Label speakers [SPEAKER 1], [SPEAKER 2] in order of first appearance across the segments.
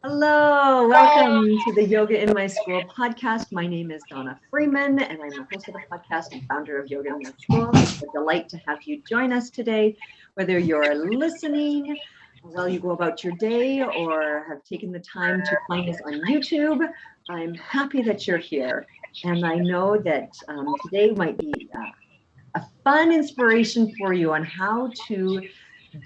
[SPEAKER 1] Hello, welcome to the Yoga in My School podcast. My name is Donna Freeman, and I'm the host of the podcast and founder of Yoga in My School. It's a delight to have you join us today, whether you're listening while you go about your day or have taken the time to find us on YouTube. I'm happy that you're here, and I know that today might be a fun inspiration for you on how to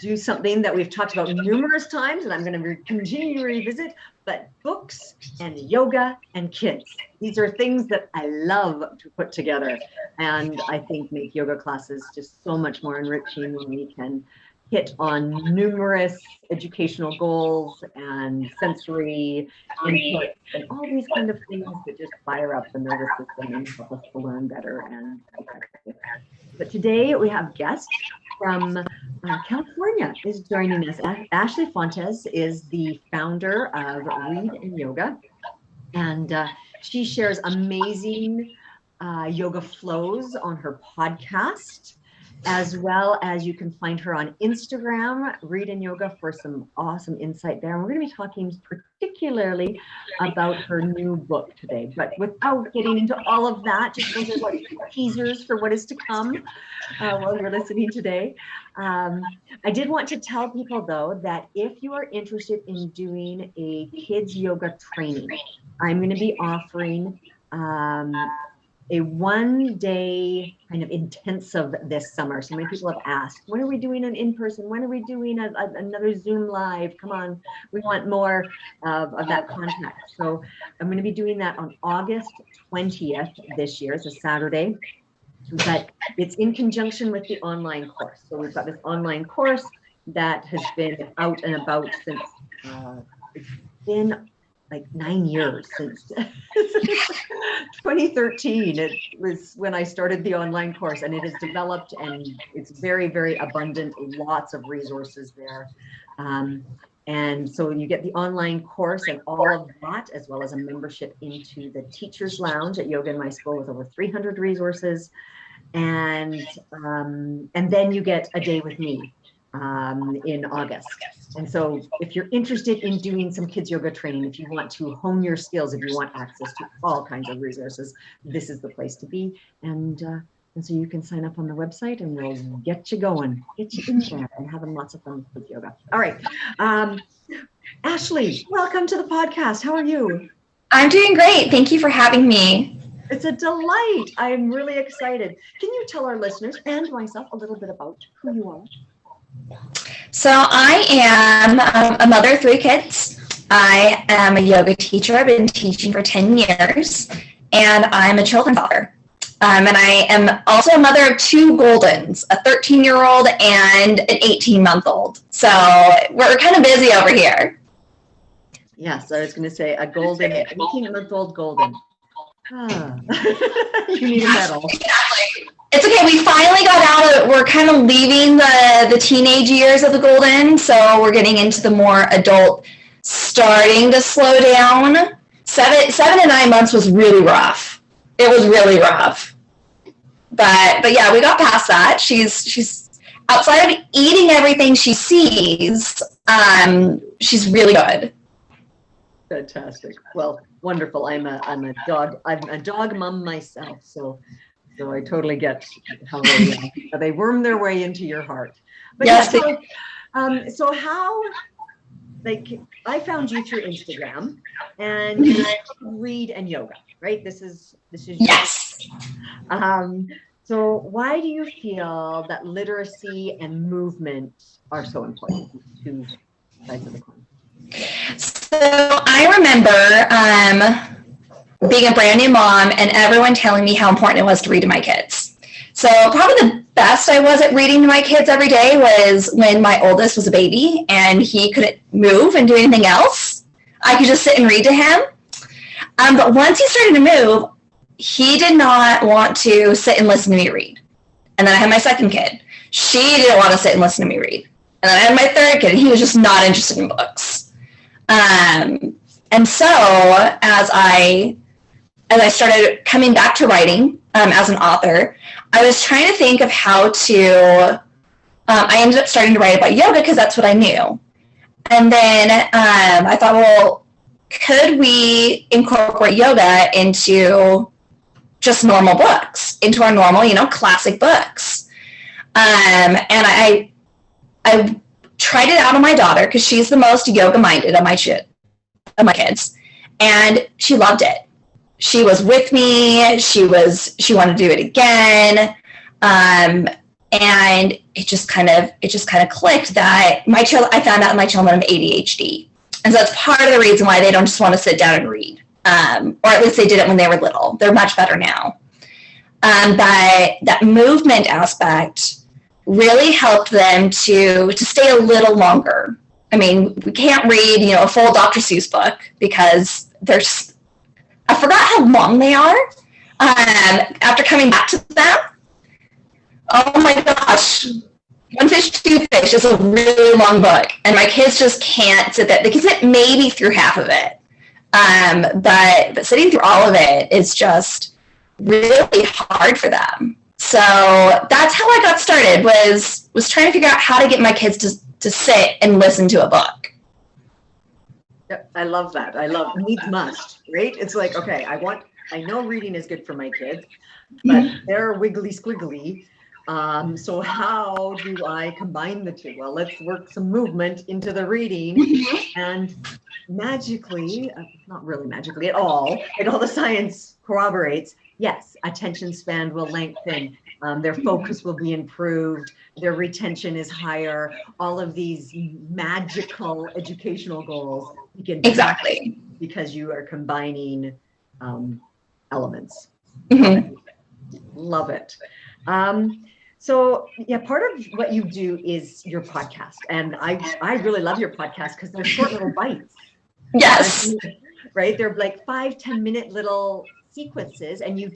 [SPEAKER 1] do something that we've talked about numerous times, and I'm going to continue to revisit, but books and yoga and kids. These are things that I love to put together, and I think make yoga classes just so much more enriching when we can hit on numerous educational goals and sensory input and all these kind of things that just fire up the nervous system and help us to learn better and effectively. But today we have guests from California is joining us. Ashley Fontes is the founder of Read and Yoga, and she shares amazing yoga flows on her podcast, as well as you can find her on Instagram, Read and Yoga, for some awesome insight there. And we're going to be talking particularly about her new book today. But without getting into all of that, just those are like teasers for what is to come while you're listening today. I did want to tell people, though, that if you are interested in doing a kids yoga training, I'm going to be offering a one-day kind of intensive this summer. So many people have asked, when are we doing an in-person? When are we doing another Zoom live? Come on, we want more of that contact. So I'm going to be doing that on August 20th this year. It's a Saturday, but it's in conjunction with the online course. So we've got this online course that has been out and about since it's been like 9 years since 2013. It was when I started the online course, and it has developed, and it's very, very abundant, lots of resources there. And so you get the online course and all of that, as well as a membership into the Teachers Lounge at Yoga in My School with over 300 resources. And then you get a day with me in August. And so if you're interested in doing some kids yoga training, if you want to hone your skills, if you want access to all kinds of resources, this is the place to be. And so you can sign up on the website, and we'll get you going, get you in there and having lots of fun with yoga. All right. Ashley, welcome to the podcast. How are you?
[SPEAKER 2] I'm doing great. Thank you for having me.
[SPEAKER 1] It's a delight. I'm really excited. Can you tell our listeners and myself a little bit about who you are?
[SPEAKER 2] So I am a mother of 3 kids. I am a yoga teacher. I've been teaching for 10 years, and I'm a children's author. And I am also a mother of 2 Goldens, a 13-year-old and an 18-month-old. So we're kind of busy over here.
[SPEAKER 1] Yes, I was going to say a golden, 18-month-old golden. You need a medal.
[SPEAKER 2] Exactly. It's okay. We finally got out of, we're kind of leaving the teenage years of the golden. So we're getting into the more adult, starting to slow down. 7 to 9 months was really rough. It was really rough. But yeah, we got past that. She's outside of eating everything she sees. She's really good.
[SPEAKER 1] Fantastic. Well, wonderful. I'm a dog mom myself. So I totally get how they worm their way into your heart. But yes. Yeah, so how, like, I found you through Instagram, and Read and Yoga, right? This is
[SPEAKER 2] yes.
[SPEAKER 1] So why do you feel that literacy and movement are so important? 2 sides of the coin.
[SPEAKER 2] So I remember being a brand new mom and everyone telling me how important it was to read to my kids. So probably the best I was at reading to my kids every day was when my oldest was a baby and he couldn't move and do anything else. I could just sit and read to him. But once he started to move, he did not want to sit and listen to me read. And then I had my second kid. She didn't want to sit and listen to me read. And then I had my third kid, and he was just not interested in books. And so as I started coming back to writing as an author, I was trying to think of how to, I ended up starting to write about yoga because that's what I knew. And then I thought, well, could we incorporate yoga into just normal books, into our normal, classic books? And I tried it out on my daughter because she's the most yoga minded of my kids, and she loved it. She was with me. She wanted to do it again. And it just kind of clicked that I found out my children have ADHD. And so that's part of the reason why they don't just want to sit down and read. Or at least they did it when they were little. They're much better now. But that movement aspect really helped them to stay a little longer. I mean, we can't read, a full Dr. Seuss book because I forgot how long they are. After coming back to them, oh my gosh, One Fish, Two Fish is a really long book, and my kids just can't sit there. They can sit maybe through half of it, but sitting through all of it is just really hard for them. So that's how I got started, was trying to figure out how to get my kids to sit and listen to a book.
[SPEAKER 1] Yep, I love that. I love needs must, right? It's like, okay, I know reading is good for my kids, but they're wiggly squiggly. So how do I combine the two? Well, let's work some movement into the reading, and magically, not really magically at all, like all the science corroborates, yes, attention span will lengthen, their focus will be improved, their retention is higher, all of these magical educational goals you can
[SPEAKER 2] Exactly,
[SPEAKER 1] because you are combining elements. Love it. So yeah, part of what you do is your podcast, and I really love your podcast because they're short little bites.
[SPEAKER 2] yes.
[SPEAKER 1] Right, they're like 5-10 minute little sequences, and you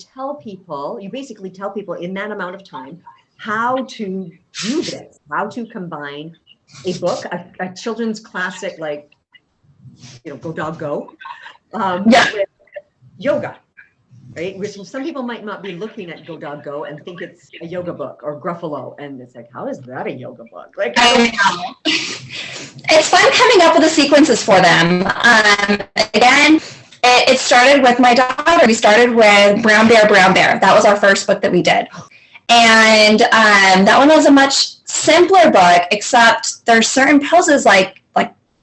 [SPEAKER 1] basically tell people in that amount of time how to do this, how to combine a book, a children's classic like Go Dog Go, with yoga. Right, which some people might not be looking at Go Dog Go and think it's a yoga book or Gruffalo, and it's like, how is that a yoga book? Like,
[SPEAKER 2] I know. It's fun coming up with the sequences for them. Again, it started with my daughter. We started with Brown Bear, Brown Bear. That was our first book that we did. And that one was a much simpler book, except there's certain poses like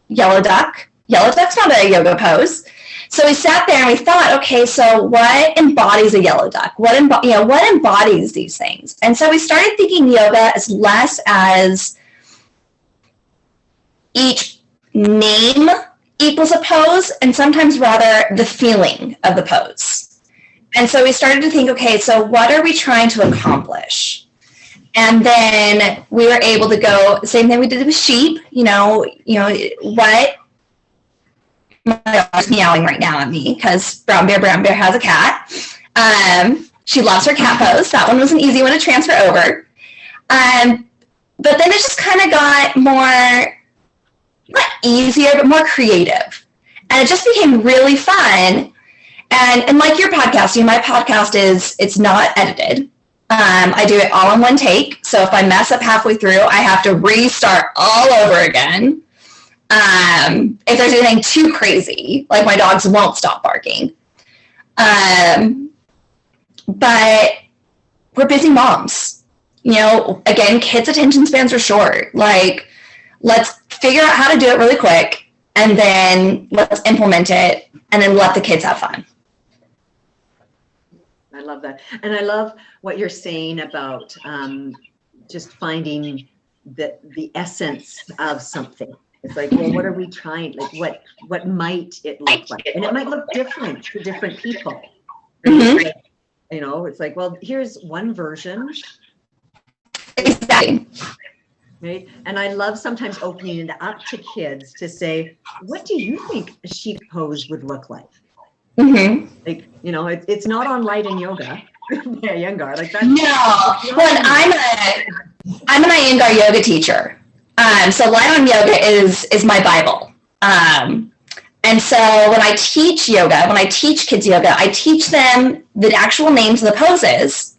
[SPEAKER 2] Yellow Duck. Yellow Duck's not a yoga pose. So we sat there and we thought, okay, so what embodies a yellow duck? What embodies these things? And so we started thinking yoga as less as each name equals a pose, and sometimes rather the feeling of the pose. And so we started to think, okay, so what are we trying to accomplish? And then we were able to go, same thing we did with sheep, what. My dog's meowing right now at me because Brown Bear has a cat. She loves her cat pose. That one was an easy one to transfer over. But then it just kind of got more, not easier, but more creative. And it just became really fun. And like your podcast, my podcast it's not edited. I do it all in one take. So if I mess up halfway through, I have to restart all over again. If there's anything too crazy, like my dogs won't stop barking. But we're busy moms. Again, kids' attention spans are short. Like, let's figure out how to do it really quick, and then let's implement it, and then let the kids have fun.
[SPEAKER 1] I love that. And I love what you're saying about just finding the essence of something. It's like, well, what are we trying? Like, what might it look like? And it might look different to different people. Right? Like, it's like, well, here's one version.
[SPEAKER 2] Exactly.
[SPEAKER 1] Right. And I love sometimes opening it up to kids to say, what do you think a sheep pose would look like? Like, it's not on Light and Yoga. Iyengar, like that.
[SPEAKER 2] No, well, I'm an Iyengar yoga teacher. So Light on Yoga is my Bible. And so when I teach yoga, when I teach kids yoga, I teach them the actual names of the poses.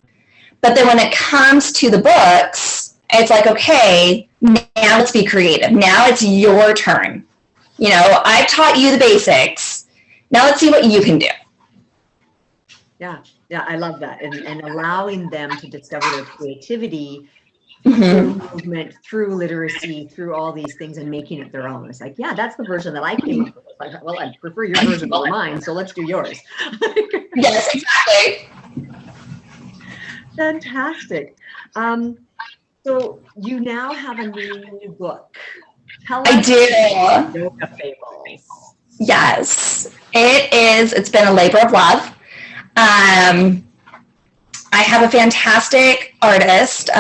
[SPEAKER 2] But then when it comes to the books, it's like, okay, now let's be creative. Now it's your turn. I've taught you the basics. Now let's see what you can do.
[SPEAKER 1] Yeah, yeah, I love that. And allowing them to discover their creativity
[SPEAKER 2] Mm-hmm.
[SPEAKER 1] through movement, through literacy, through all these things, and making it their own. It's like, yeah, that's the version that I came up with. Like, well, I prefer your version over mine, so let's do yours.
[SPEAKER 2] Yes, exactly.
[SPEAKER 1] Fantastic. So you now have a new book. Tell us.
[SPEAKER 2] I do.
[SPEAKER 1] Yoga Fables.
[SPEAKER 2] Yes, it is. It's been a labor of love. I have a fantastic artist,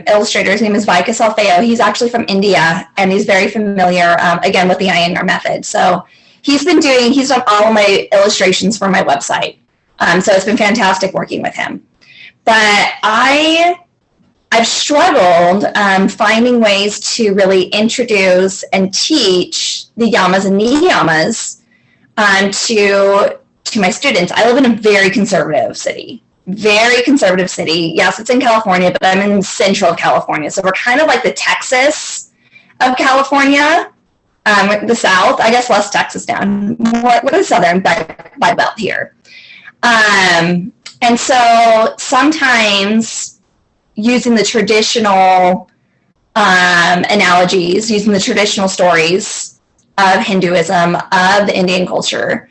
[SPEAKER 2] illustrator. His name is Vikas Alfeo. He's actually from India, and he's very familiar, again, with the Iyengar method. So he's done all of my illustrations for my website. So it's been fantastic working with him. But I've struggled finding ways to really introduce and teach the yamas and niyamas to my students. I live in a very conservative city. Yes, it's in California, but I'm in central California. So we're kind of like the Texas of California, the South, I guess less Texas down, more what is Southern by belt here. And so sometimes using the traditional analogies, using the traditional stories of Hinduism, of the Indian culture,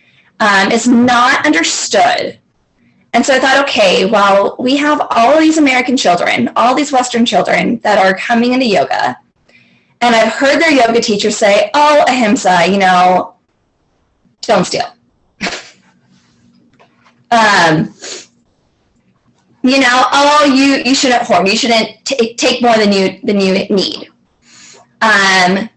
[SPEAKER 2] is not understood. And so I thought, okay, well, we have all of these American children, all these Western children that are coming into yoga. And I've heard their yoga teachers say, oh, ahimsa, don't steal. Oh, you shouldn't hoard. You shouldn't take more than you need. And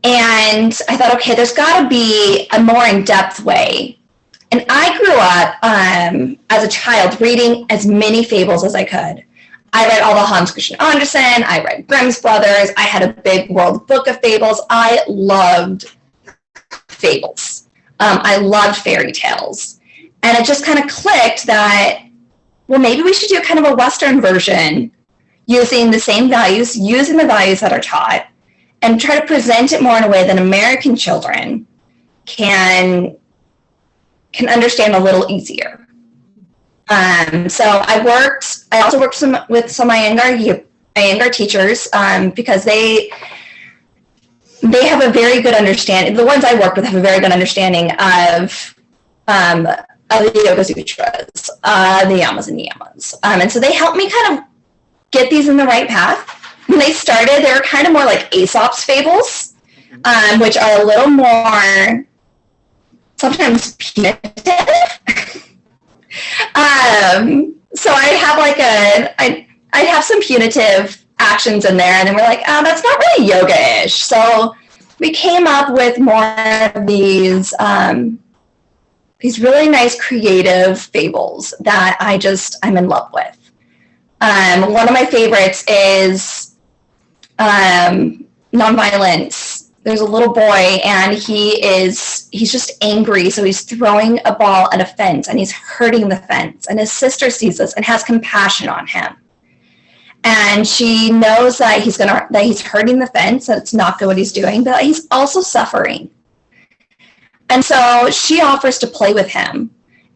[SPEAKER 2] I thought, okay, there's got to be a more in-depth way. And I grew up as a child reading as many fables as I could. I read all the Hans Christian Andersen. I read Grimm's Brothers. I had a big world book of fables. I loved fables. I loved fairy tales. And it just kind of clicked that, well, maybe we should do kind of a Western version using the same values, using the values that are taught, and try to present it more in a way that American children can understand a little easier. So I also worked with some Iyengar teachers because they have a very good understanding. The ones I worked with have a very good understanding of the Yoga Sutras, the yamas and niyamas. And so they helped me kind of get these in the right path. When they started, they were kind of more like Aesop's fables, which are a little more sometimes punitive. So I have some punitive actions in there, and then we're like, oh, that's not really yoga-ish. So we came up with more of these really nice creative fables that I'm in love with. One of my favorites is nonviolence. There's a little boy, and he's just angry, so he's throwing a ball at a fence, and he's hurting the fence, and his sister sees this and has compassion on him. And she knows that he's hurting the fence, that it's not good what he's doing, but he's also suffering. And so she offers to play with him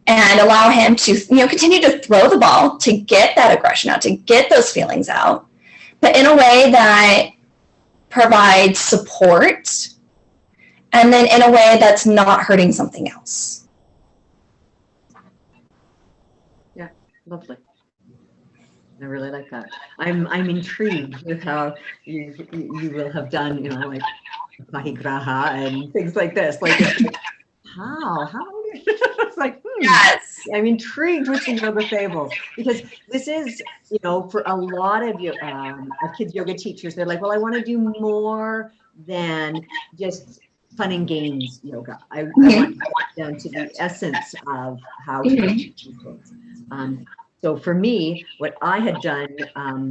[SPEAKER 2] and allow him to, continue to throw the ball, to get that aggression out, to get those feelings out, but in a way that provides support, and then in a way that's not hurting something else.
[SPEAKER 1] Yeah, lovely. I really like that. I'm intrigued with how you will have done, like Pahigraha and things like this. Like how? It's like,
[SPEAKER 2] Yes.
[SPEAKER 1] I'm intrigued with the yoga fables, because this is, for a lot of kids yoga teachers, they're like, well, I want to do more than just fun and games yoga. I want to get down to the essence of how to teach kids. So for me, what I had done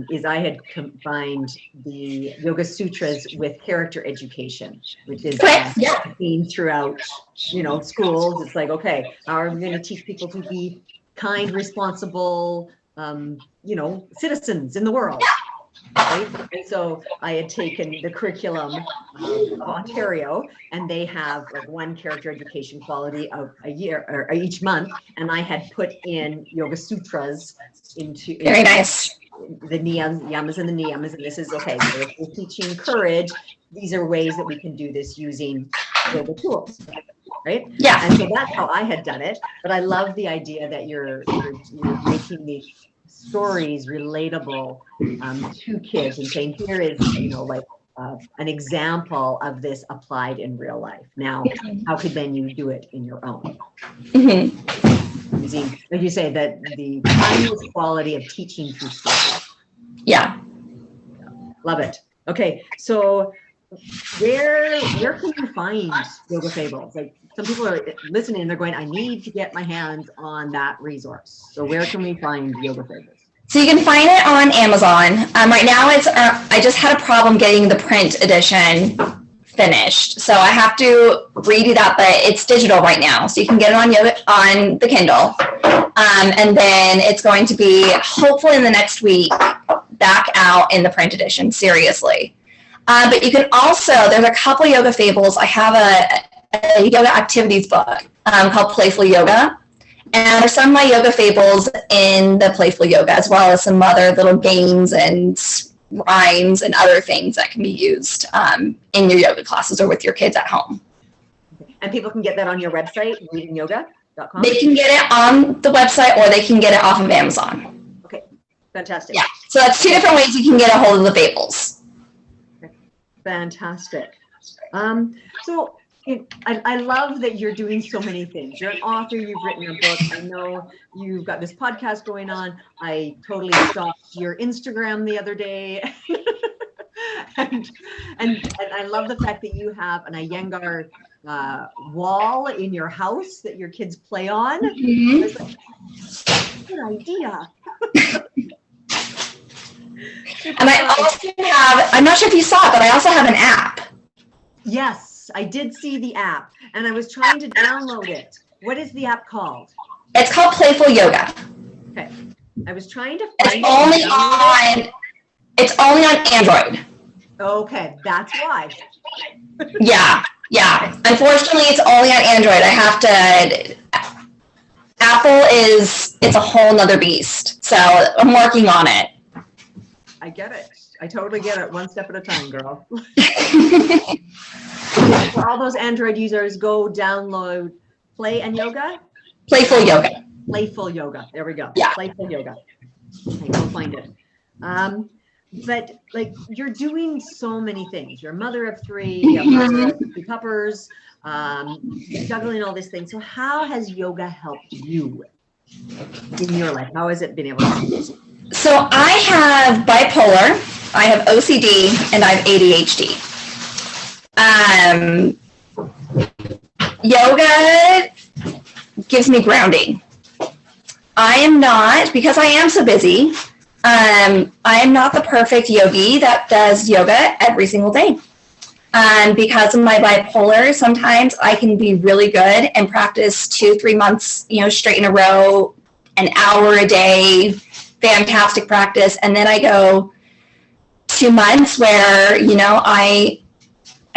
[SPEAKER 1] is I had combined the Yoga Sutras with character education, which is seen throughout, schools. It's like, okay, how are we going to teach people to be kind, responsible, citizens in the world? right? And so I had taken the curriculum of Ontario, and they have like one character education quality of a year or each month, and I had put in Yoga Sutras into
[SPEAKER 2] Very nice.
[SPEAKER 1] the yamas and the niyamas, and this is okay. So if we're teaching courage, these are ways that we can do this using yoga tools, right?
[SPEAKER 2] Yeah.
[SPEAKER 1] And so that's how I had done it. But I love the idea that you're making these stories relatable to kids and saying, here is, like an example of this applied in real life. Now, how could then you do it in your own?
[SPEAKER 2] Mm-hmm.
[SPEAKER 1] Using, like you say, that the timeless quality of teaching through stories.
[SPEAKER 2] Yeah.
[SPEAKER 1] Love it. Okay, so where can you find Yoga Fables? Like, some people are listening and they're going, I need to get my hands on that resource. So where can we find Yoga Fables?
[SPEAKER 2] So you can find it on Amazon. Right now, I just had a problem getting the print edition finished, so I have to redo that. But it's digital right now, so you can get it on the Kindle, and then it's going to be hopefully in the next week back out in the print edition. Seriously, but you can also, there's a couple Yoga Fables. I have a yoga activities book called Playful Yoga. And there's some of my yoga fables in the Playful Yoga, as well as some other little games and rhymes and other things that can be used in your yoga classes or with your kids at home.
[SPEAKER 1] And people can get that on your website, readingyoga.com?
[SPEAKER 2] They can get it on the website, or they can get it off of Amazon.
[SPEAKER 1] Okay, fantastic.
[SPEAKER 2] Yeah, so that's two different ways you can get a hold of the fables.
[SPEAKER 1] Okay. Fantastic. So I love that you're doing so many things. You're an author, you've written a book. I know you've got this podcast going on. I totally stalked your Instagram the other day. and I love the fact that you have an Iyengar wall in your house that your kids play on.
[SPEAKER 2] Mm-hmm.
[SPEAKER 1] I was like, good idea.
[SPEAKER 2] And I also have, I'm not sure if you saw it, but I also have an app.
[SPEAKER 1] Yes. I did see the app, and I was trying to download it. What is the app called?
[SPEAKER 2] It's called Playful Yoga.
[SPEAKER 1] Okay. I was trying to
[SPEAKER 2] It's
[SPEAKER 1] find it.
[SPEAKER 2] It's only on Android.
[SPEAKER 1] Okay, that's why.
[SPEAKER 2] Yeah. Unfortunately, it's only on Android. I have to, it's a whole nother beast. So I'm working on it.
[SPEAKER 1] I get it. I totally get it. One step at a time, girl. For all those Android users, go download Play and Yoga?
[SPEAKER 2] Playful Yoga.
[SPEAKER 1] Playful Yoga. There we go.
[SPEAKER 2] Yeah.
[SPEAKER 1] Playful Yoga. Okay, go find it. But like, you're doing so many things. You're a mother of three, a mother of two puppers, juggling all these things. So how has yoga helped you in your life? How has it been able to?
[SPEAKER 2] So I have bipolar, I have OCD, and I have ADHD. Yoga gives me grounding. I am not, because I am so busy, I am not the perfect yogi that does yoga every single day. Because of my bipolar, sometimes I can be really good and practice 2-3 months, straight in a row, an hour a day, fantastic practice. And then I go 2 months where,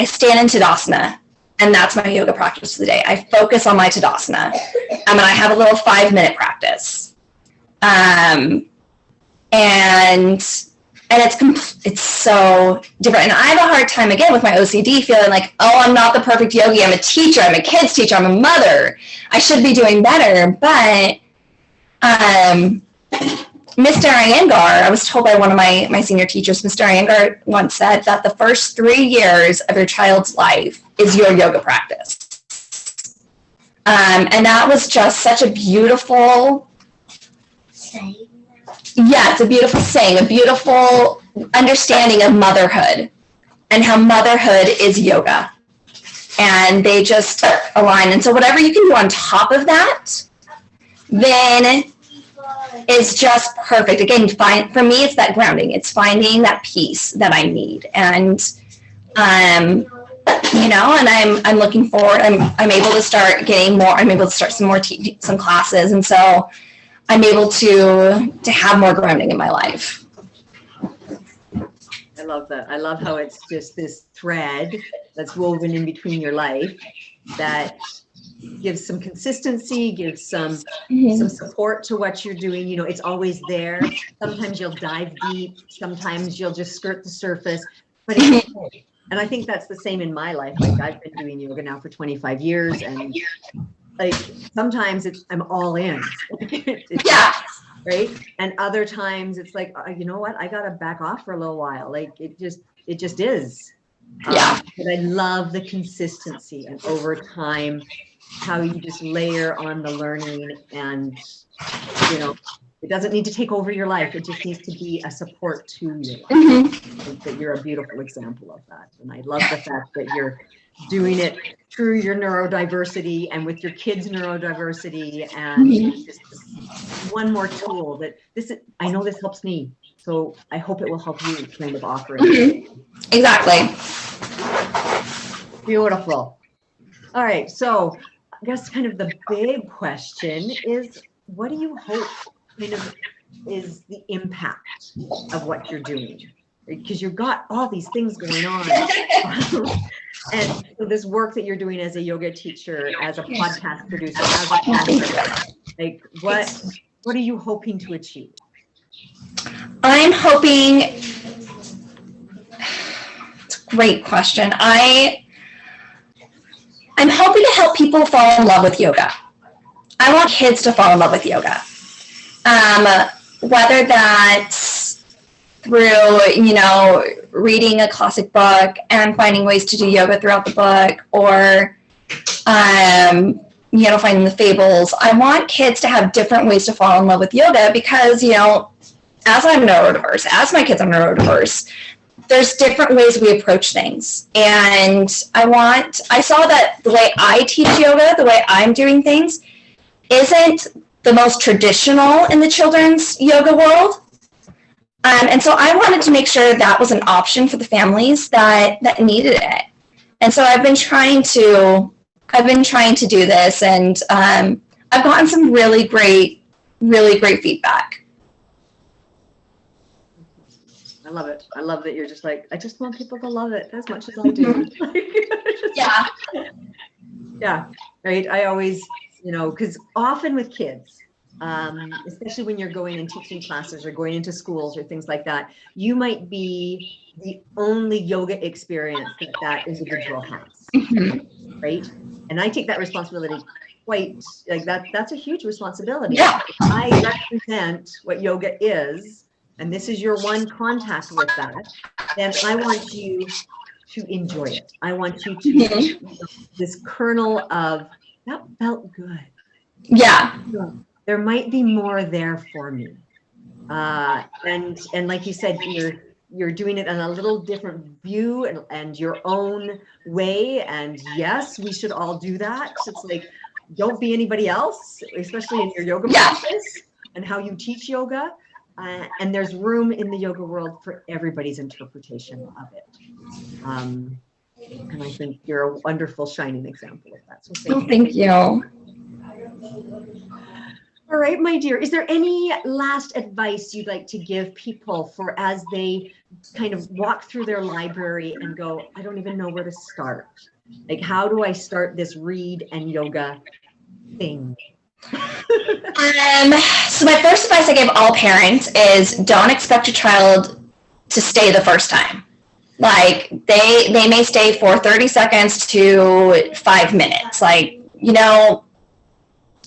[SPEAKER 2] I stand in Tadasana, and that's my yoga practice for the day. I focus on my Tadasana, and I have a little 5-minute practice. And it's so different. And I have a hard time, again, with my OCD, feeling like, oh, I'm not the perfect yogi. I'm a teacher. I'm a kids teacher. I'm a mother. I should be doing better. But Mr. Iyengar, I was told by one of my senior teachers, Mr. Iyengar once said that the first 3 years of your child's life is your yoga practice. And that was just such a beautiful saying. Yeah, it's a beautiful saying, a beautiful understanding of motherhood and how motherhood is yoga. And they just align. And so whatever you can do on top of that, then is just perfect. Again, for me, it's that grounding. It's finding that peace that I need. And, and I'm looking forward. I'm able to start getting more. I'm able to start some classes. And so I'm able to have more grounding in my life.
[SPEAKER 1] I love that. I love how it's just this thread that's woven in between your life that gives some consistency, gives some support to what you're doing. You know, it's always there. Sometimes you'll dive deep, sometimes you'll just skirt the surface, but it's okay. And I think that's the same in my life. Like, I've been doing yoga now for 25 years, and like sometimes I'm all in.
[SPEAKER 2] Yeah.
[SPEAKER 1] Right. And other times it's like, you know what, I gotta back off for a little while. Like it just is.
[SPEAKER 2] Yeah.
[SPEAKER 1] But I love the consistency, and over time, how you just layer on the learning, and you know, it doesn't need to take over your life. It just needs to be a support to your life. I think that you're a beautiful example of that. And I love the fact that you're doing it through your neurodiversity and with your kids' neurodiversity, and just one more tool that I know this helps me, so I hope it will help you kind of operate.
[SPEAKER 2] Exactly.
[SPEAKER 1] Beautiful. All right, so I guess kind of the big question is, what do you hope kind of is the impact of what you're doing? Because you've got all these things going on. And so this work that you're doing as a yoga teacher, as a podcast producer, as a author, like what are you hoping to achieve?
[SPEAKER 2] I'm hoping, it's a great question. I'm hoping to help people fall in love with yoga. I want kids to fall in love with yoga. Whether that's through, you know, reading a classic book and finding ways to do yoga throughout the book, or, you know, finding the Fables. I want kids to have different ways to fall in love with yoga because, you know, as I'm neurodiverse, as my kids are neurodiverse, there's different ways we approach things. And I saw that the way I teach yoga, the way I'm doing things, isn't the most traditional in the children's yoga world. And so I wanted to make sure that was an option for the families that needed it. And so I've been trying to do this, and I've gotten some really great feedback.
[SPEAKER 1] I love it. I love that you're just like, I just want people to love it as much as I do.
[SPEAKER 2] Yeah.
[SPEAKER 1] Yeah. Right. I always, you know, because often with kids, especially when you're going and teaching classes or going into schools or things like that, you might be the only yoga experience that individual has, right? And I take that responsibility quite, like that's a huge responsibility.
[SPEAKER 2] Yeah.
[SPEAKER 1] If I represent what yoga is, and this is your one contact with that, then I want you to enjoy it. I want you to, this kernel of, that felt good.
[SPEAKER 2] Yeah.
[SPEAKER 1] There might be more there for me. And like you said, you're doing it in a little different view and your own way. And yes, we should all do that. It's like, don't be anybody else, especially in your yoga practice and how you teach yoga. And there's room in the yoga world for everybody's interpretation of it. And I think you're a wonderful, shining example of that. So
[SPEAKER 2] thank you.
[SPEAKER 1] All right, my dear, is there any last advice you'd like to give people for as they kind of walk through their library and go, I don't even know where to start? Like, how do I start this read and yoga thing?
[SPEAKER 2] So my first advice I give all parents is don't expect your child to stay the first time. Like they may stay for 30 seconds to 5 minutes. Like, you know,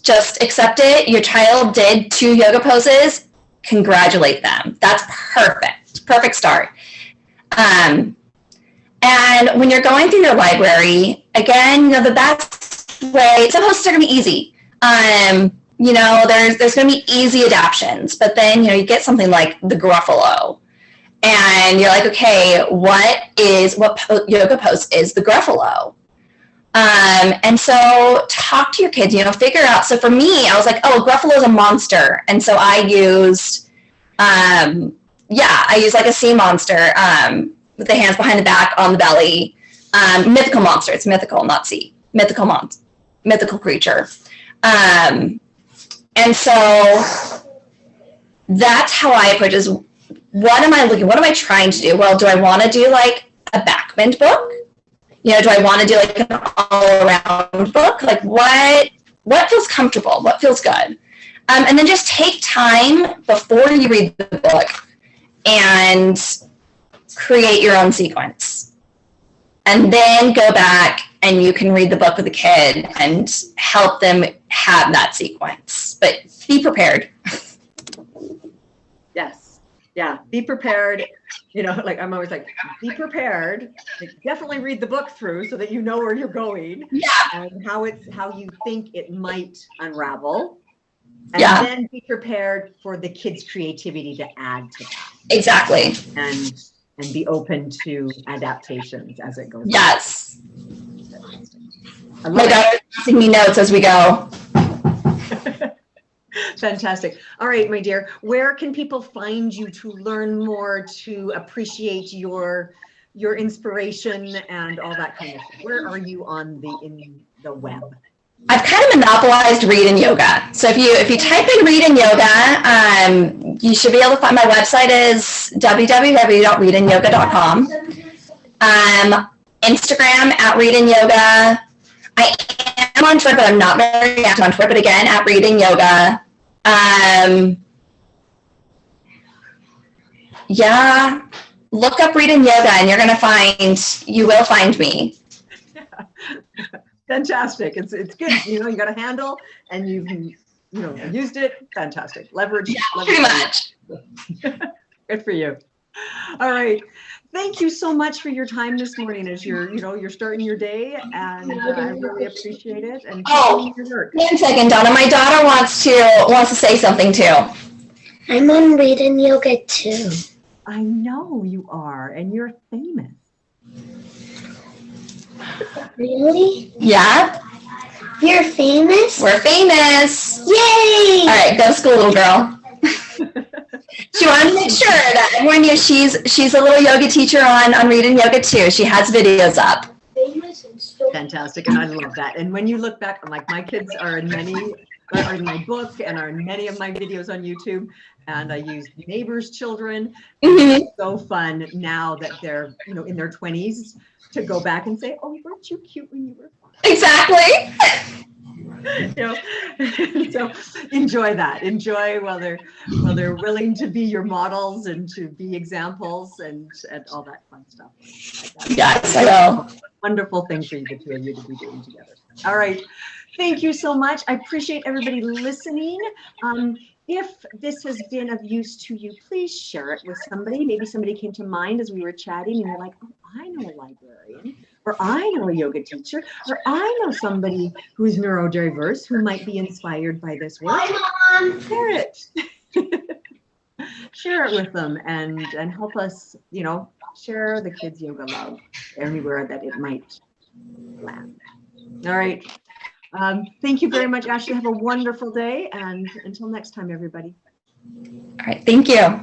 [SPEAKER 2] just accept it. Your child did 2 yoga poses. Congratulate them. That's perfect. Perfect start. And when you're going through your library, again, you know, the best way, some poses are going to be easy. You know, there's going to be easy adaptions, but then, you know, you get something like the Gruffalo, and you're like, okay, what yoga pose is the Gruffalo? And so talk to your kids, you know, figure out. So for me, I was like, oh, Gruffalo is a monster. And so I used, I used like a sea monster, with the hands behind the back on the belly. Mythical monster. It's mythical, not sea. Mythical creature. And so that's how I approach is what am I looking, what am I trying to do? Well, do I want to do like a backbend book? You know, do I want to do like an all-around book? Like what feels comfortable? What feels good? And then just take time before you read the book and create your own sequence. And then go back and you can read the book with the kid and help them have that sequence. But be prepared.
[SPEAKER 1] Yes. Yeah. Be prepared. You know, like I'm always like, be prepared. Like, definitely read the book through so that you know where you're going.
[SPEAKER 2] Yeah.
[SPEAKER 1] And how you think it might unravel. And
[SPEAKER 2] Yeah.
[SPEAKER 1] then be prepared for the kids' creativity to add to that.
[SPEAKER 2] Exactly.
[SPEAKER 1] And be open to adaptations as it goes.
[SPEAKER 2] Yes.
[SPEAKER 1] My
[SPEAKER 2] daughter's passing me notes as we go.
[SPEAKER 1] Fantastic. All right, my dear, where can people find you to learn more, to appreciate your inspiration and all that kind of stuff? Where are you in the web?
[SPEAKER 2] I've kind of monopolized read and yoga. So if you type in read and yoga, you should be able to find my website is www.readandyoga.com. Instagram at read and yoga. I am on Twitter, but I'm not very active on Twitter. But again, at read and yoga. Yeah, look up read and yoga, and you will find me.
[SPEAKER 1] Fantastic. It's good. You know, you got a handle and you've used it. Fantastic. Leverage.
[SPEAKER 2] Yeah, pretty much.
[SPEAKER 1] Good for you. All right. Thank you so much for your time this morning as you're starting your day, and I really appreciate it. And your work.
[SPEAKER 2] 1 second, Donna. My daughter wants to say something too.
[SPEAKER 3] I'm on read and yoga too.
[SPEAKER 1] I know you are, and you're famous.
[SPEAKER 3] Really?
[SPEAKER 2] Yeah.
[SPEAKER 3] You're famous?
[SPEAKER 2] We're famous.
[SPEAKER 3] Yay!
[SPEAKER 2] All right, go to school, little girl. She wanted to make sure that everyone knew she's a little yoga teacher on Read and Yoga too. She has videos up.
[SPEAKER 1] Fantastic, and I love that. And when you look back, I'm like, my kids are in my book and are in many of my videos on YouTube, and I use neighbors' children.
[SPEAKER 2] Mm-hmm.
[SPEAKER 1] It's so fun now that they're in their 20s to go back and say, oh, weren't you cute when you were 5?
[SPEAKER 2] Exactly.
[SPEAKER 1] So enjoy that. Enjoy while they're willing to be your models and to be examples and all that fun stuff.
[SPEAKER 2] Yes, I know.
[SPEAKER 1] Wonderful thing for you, the two of you, to be doing together. All right. Thank you so much. I appreciate everybody listening. If this has been of use to you, please share it with somebody. Maybe somebody came to mind as we were chatting and you're like, oh, I know a librarian, or I know a yoga teacher, or I know somebody who's neurodiverse who might be inspired by this work.
[SPEAKER 3] Hi, Mom.
[SPEAKER 1] Share it. Share it with them and help us, share the kids' yoga love anywhere that it might land. All right. Thank you very much, Ashley. Have a wonderful day. And until next time, everybody.
[SPEAKER 2] All right. Thank you.